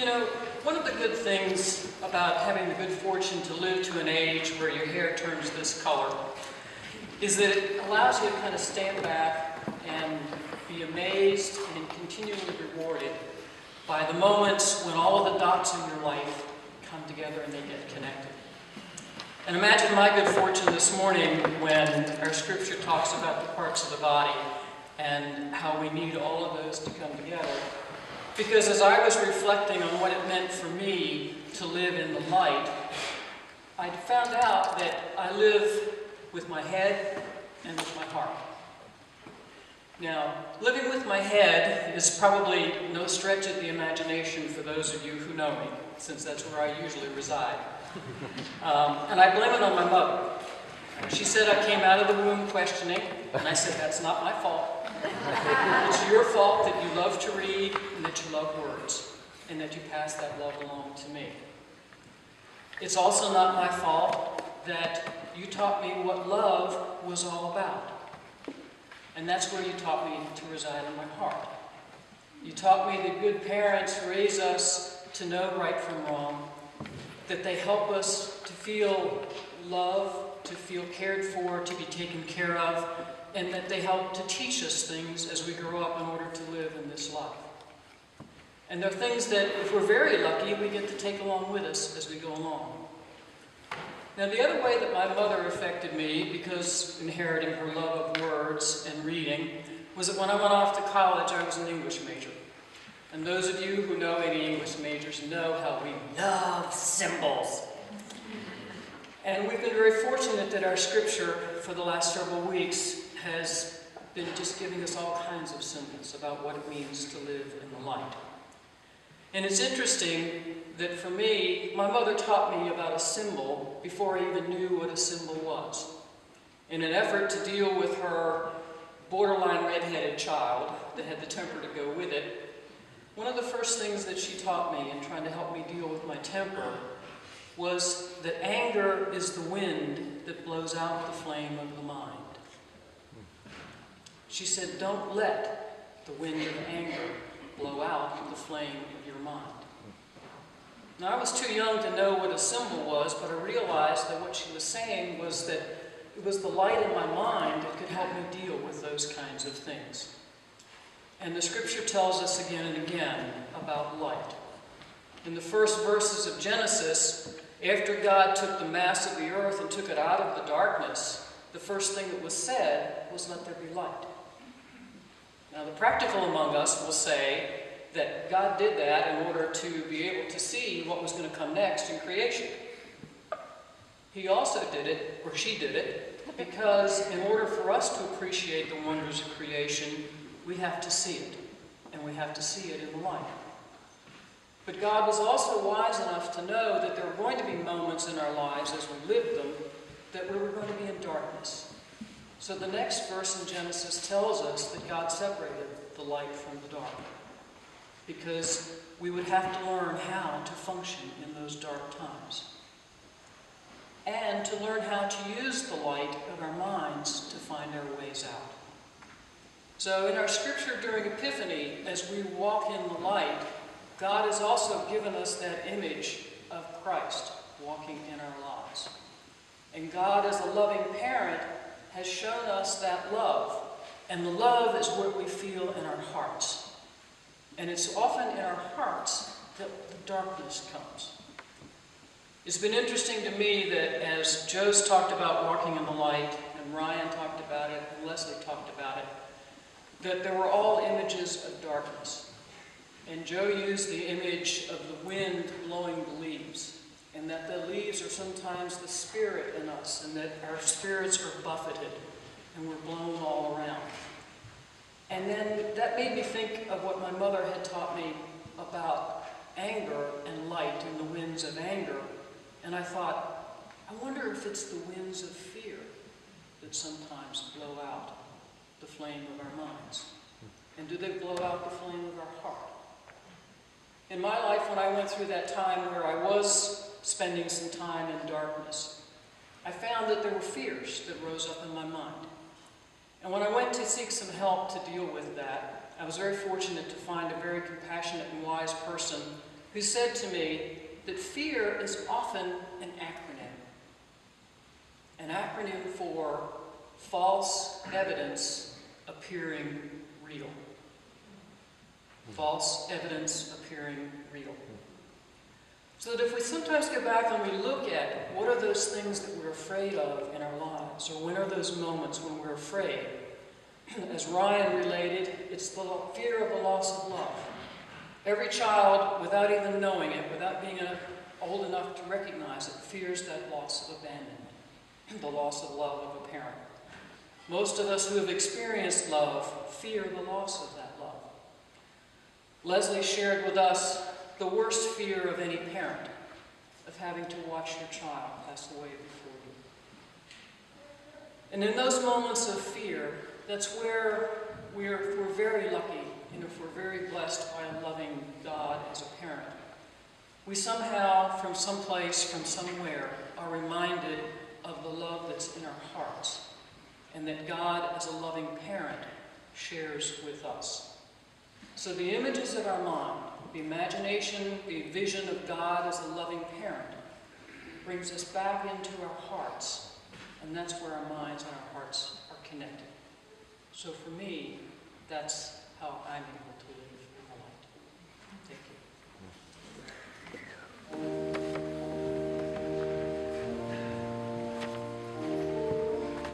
You know, one of the good things about having the good fortune to live to an age where your hair turns this color is that it allows you to kind of stand back and be amazed and continually rewarded by the moments when all of the dots in your life come together and they get connected. And imagine my good fortune this morning when our scripture talks about the parts of the body and how we need all of those to come together. Because as I was reflecting on what it meant for me to live in the light, I found out that I live with my head and with my heart. Now, living with my head is probably no stretch of the imagination for those of you who know me, since that's where I usually reside. And I blame it on my mother. She said I came out of the womb questioning, and I said, that's not my fault. It's your fault that you love to read and that you love words and that you pass that love along to me. It's also not my fault that you taught me what love was all about. And that's where you taught me to reside in my heart. You taught me that good parents raise us to know right from wrong, that they help us to feel love, to feel cared for, to be taken care of, and that they help to teach us things as we grow up in order to live in this life. And they're things that, if we're very lucky, we get to take along with us as we go along. Now, the other way that my mother affected me, because inheriting her love of words and reading, was that when I went off to college, I was an English major. And those of you who know any English majors know how we love symbols. And we've been very fortunate that our scripture for the last several weeks has been just giving us all kinds of symbols about what it means to live in the light. And it's interesting that for me, my mother taught me about a symbol before I even knew what a symbol was. In an effort to deal with her borderline redheaded child that had the temper to go with it, one of the first things that she taught me in trying to help me deal with my temper was that anger is the wind that blows out the flame of the mind. She said, don't let the wind of anger blow out the flame of your mind. Now, I was too young to know what a symbol was, but I realized that what she was saying was that it was the light in my mind that could help me deal with those kinds of things. And the scripture tells us again and again about light. In the first verses of Genesis, after God took the mass of the earth and took it out of the darkness, the first thing that was said was, let there be light. Now, the practical among us will say that God did that in order to be able to see what was going to come next in creation. He also did it, or she did it, because in order for us to appreciate the wonders of creation, we have to see it, and we have to see it in the light. But God was also wise enough to know that there were going to be moments in our lives as we lived them that we were going to be in darkness. So the next verse in Genesis tells us that God separated the light from the dark, because we would have to learn how to function in those dark times, and to learn how to use the light of our minds to find our ways out. So in our scripture during Epiphany, as we walk in the light, God has also given us that image of Christ walking in our lives. And God, as a loving parent, has shown us that love. And the love is what we feel in our hearts. And it's often in our hearts that the darkness comes. It's been interesting to me that as Joe's talked about walking in the light, and Ryan talked about it, and Leslie talked about it, that there were all images of darkness. And Joe used the image of the wind blowing the leaves, and that the leaves are sometimes the spirit in us, and that our spirits are buffeted, and we're blown all around. And then that made me think of what my mother had taught me about anger and light and the winds of anger. And I thought, I wonder if it's the winds of fear that sometimes blow out the flame of our minds. And do they blow out the flame of our heart? In my life, when I went through that time where I was spending some time in darkness, I found that there were fears that rose up in my mind. And when I went to seek some help to deal with that, I was very fortunate to find a very compassionate and wise person who said to me that fear is often an acronym for false evidence appearing real. False evidence appearing real. So that if we sometimes go back and we look at what are those things that we're afraid of in our lives, or when are those moments when we're afraid, as Ryan related, it's the fear of the loss of love. Every child, without even knowing it, without being old enough to recognize it, fears that loss of abandonment, the loss of love of a parent. Most of us who have experienced love fear the loss of that love. Leslie shared with us the worst fear of any parent, of having to watch your child pass away before you. And in those moments of fear, that's where if we're very lucky, and if we're very blessed by a loving God as a parent, we somehow, from someplace, from somewhere, are reminded of the love that's in our hearts, and that God, as a loving parent, shares with us. So the images of our mind, the imagination, the vision of God as a loving parent, brings us back into our hearts, and that's where our minds and our hearts are connected. So for me, that's how I'm able